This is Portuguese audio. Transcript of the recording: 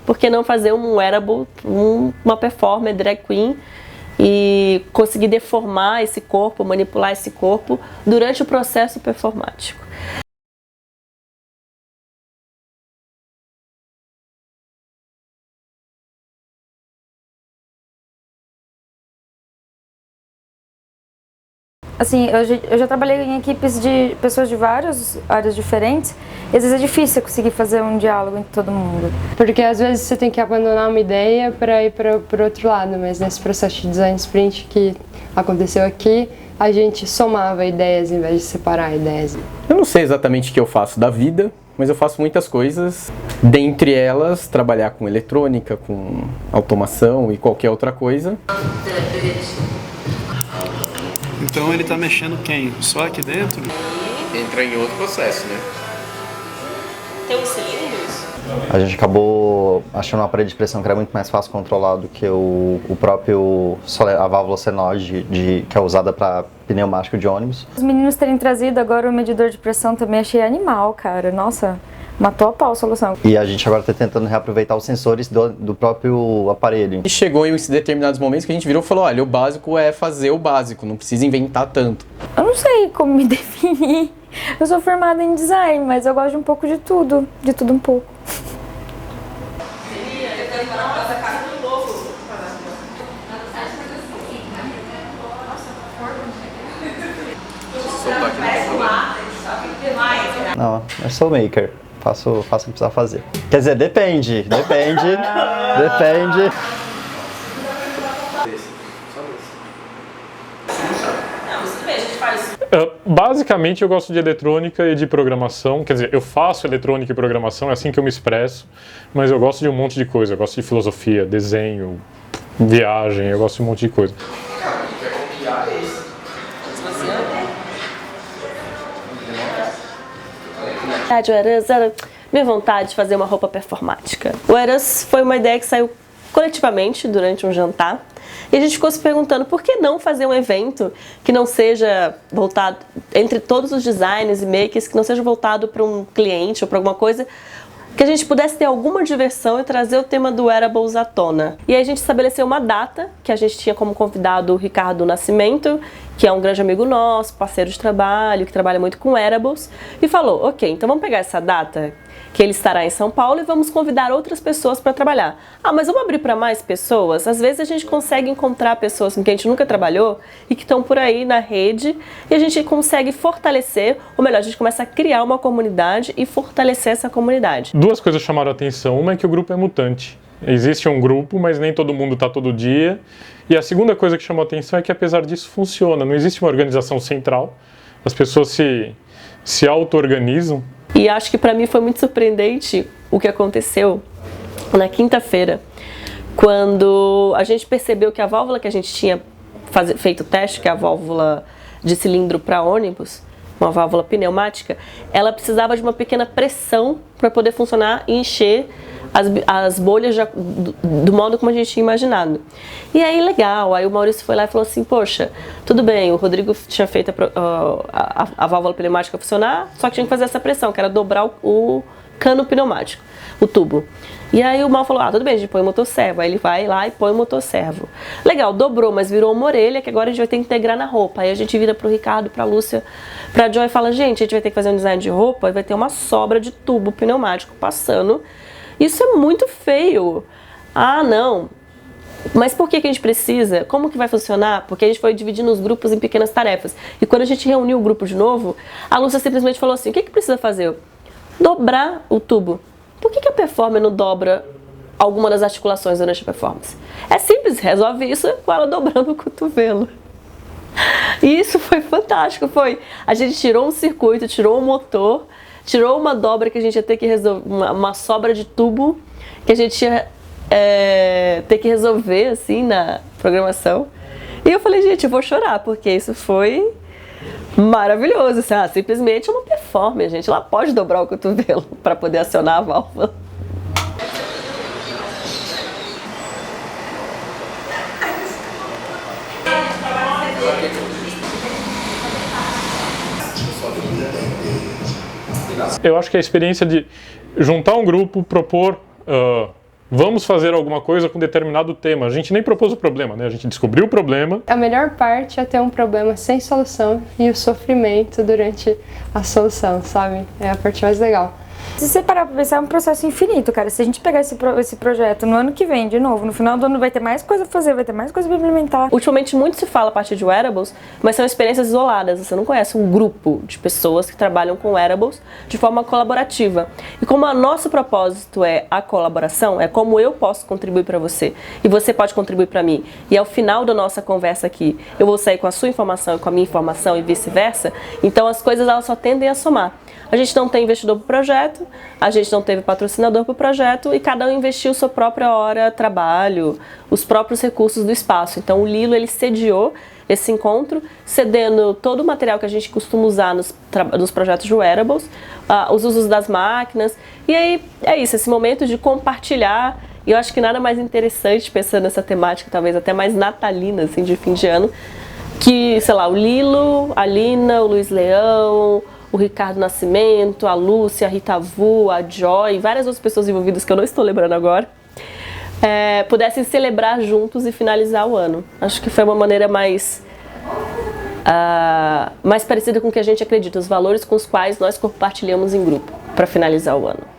por que não fazer um wearable, uma performer drag queen e conseguir deformar esse corpo, manipular esse corpo durante o processo performático. Assim, eu já trabalhei em equipes de pessoas de várias áreas diferentes e às vezes é difícil conseguir fazer um diálogo entre todo mundo. Porque às vezes você tem que abandonar uma ideia para ir para o outro lado, mas nesse processo de design sprint que aconteceu aqui, a gente somava ideias em vez de separar ideias. Eu não sei exatamente o que eu faço da vida, mas eu faço muitas coisas, dentre elas trabalhar com eletrônica, com automação e qualquer outra coisa. Então ele tá mexendo quem? Só aqui dentro? Entra em outro processo, né? Tem um cilindro isso? A gente acabou achando uma parede de pressão que era muito mais fácil controlar do que o próprio a válvula solenoide que é usada para pneumático de ônibus. Os meninos terem trazido agora o medidor de pressão também achei animal, cara. Nossa, matou a pau a solução. E a gente agora está tentando reaproveitar os sensores do próprio aparelho. E chegou em determinados momentos que a gente virou e falou, olha, o básico é fazer o básico, não precisa inventar tanto. Eu não sei como me definir. Eu sou formada em design, mas eu gosto de um pouco de tudo um pouco. Não, eu sou maker. Faço o que precisar fazer. Quer dizer, depende. Basicamente eu gosto de eletrônica e de programação, quer dizer, eu faço eletrônica e programação, é assim que eu me expresso, mas eu gosto de um monte de coisa, eu gosto de filosofia, desenho, viagem, eu gosto de um monte de coisa. O Eras era minha vontade de fazer uma roupa performática. O Eras foi uma ideia que saiu coletivamente durante um jantar e a gente ficou se perguntando por que não fazer um evento que não seja voltado entre todos os designers e makers, que não seja voltado para um cliente ou para alguma coisa, que a gente pudesse ter alguma diversão e trazer o tema do wearables à tona. E aí a gente estabeleceu uma data, que a gente tinha como convidado o Ricardo Nascimento, que é um grande amigo nosso, parceiro de trabalho, que trabalha muito com wearables, e falou, ok, então vamos pegar essa data que ele estará em São Paulo e vamos convidar outras pessoas para trabalhar. Ah, mas vamos abrir para mais pessoas? Às vezes a gente consegue encontrar pessoas com quem a gente nunca trabalhou e que estão por aí na rede e a gente consegue fortalecer, ou melhor, a gente começa a criar uma comunidade e fortalecer essa comunidade. Duas coisas chamaram a atenção. Uma é que o grupo é mutante. Existe um grupo, mas nem todo mundo está todo dia. E a segunda coisa que chamou a atenção é que apesar disso funciona. Não existe uma organização central. As pessoas se auto-organizam. E acho que para mim foi muito surpreendente o que aconteceu na quinta-feira, quando a gente percebeu que a válvula que a gente tinha feito o teste, que é a válvula de cilindro para ônibus, uma válvula pneumática, ela precisava de uma pequena pressão para poder funcionar e encher as bolhas do modo como a gente tinha imaginado. E aí legal, aí o Maurício foi lá e falou assim, poxa, tudo bem, o Rodrigo tinha feito a válvula pneumática funcionar, só que tinha que fazer essa pressão, que era dobrar o cano pneumático, o tubo. E aí o Mal falou, tudo bem, a gente põe o motor servo. Aí ele vai lá e põe o motor servo. Legal, dobrou, mas virou uma orelha que agora a gente vai ter que integrar na roupa. Aí a gente vira pro Ricardo, pra Lúcia, pra Joy e fala, gente, a gente vai ter que fazer um design de roupa e vai ter uma sobra de tubo pneumático passando. Isso é muito feio. Ah, não. Mas por que a gente precisa? Como que vai funcionar? Porque a gente foi dividindo os grupos em pequenas tarefas. E quando a gente reuniu o grupo de novo, a Lúcia simplesmente falou assim, o que precisa fazer? Dobrar o tubo. Por que a performer não dobra alguma das articulações durante a performance? É simples, resolve isso com ela dobrando o cotovelo. E isso foi fantástico, a gente tirou um circuito, tirou um motor, tirou uma dobra que a gente ia ter que resolver, uma sobra de tubo que a gente ia ter que resolver assim na programação. E eu falei, gente, eu vou chorar, porque isso foi maravilhoso. Simplesmente uma performance, gente. Ela pode dobrar o cotovelo para poder acionar a válvula. Eu acho que a experiência de juntar um grupo, propor Vamos fazer alguma coisa com determinado tema. A gente nem propôs o problema, né? A gente descobriu o problema. A melhor parte é ter um problema sem solução e o sofrimento durante a solução, sabe? É a parte mais legal. Se você parar pra pensar, é um processo infinito, cara. Se a gente pegar esse projeto no ano que vem, de novo, no final do ano vai ter mais coisa pra fazer, vai ter mais coisa pra implementar. Ultimamente muito se fala a partir de wearables, mas são experiências isoladas. Você não conhece um grupo de pessoas que trabalham com wearables de forma colaborativa. E como o nosso propósito é a colaboração, é como eu posso contribuir para você e você pode contribuir para mim. E ao final da nossa conversa aqui, eu vou sair com a sua informação e com a minha informação e vice-versa. Então as coisas elas só tendem a somar. A gente não tem investidor para o projeto, a gente não teve patrocinador para o projeto e cada um investiu sua própria hora, trabalho, os próprios recursos do espaço. Então o Lilo ele sediou esse encontro, cedendo todo o material que a gente costuma usar nos projetos de wearables, os usos das máquinas. E aí é isso, esse momento de compartilhar. E eu acho que nada mais interessante, pensando nessa temática talvez até mais natalina, assim, de fim de ano, que, sei lá, o Lilo, a Lina, o Luiz Leão, o Ricardo Nascimento, a Lúcia, a Rita Vu, a Joy, várias outras pessoas envolvidas que eu não estou lembrando agora, pudessem celebrar juntos e finalizar o ano. Acho que foi uma maneira mais parecida com o que a gente acredita, os valores com os quais nós compartilhamos em grupo para finalizar o ano.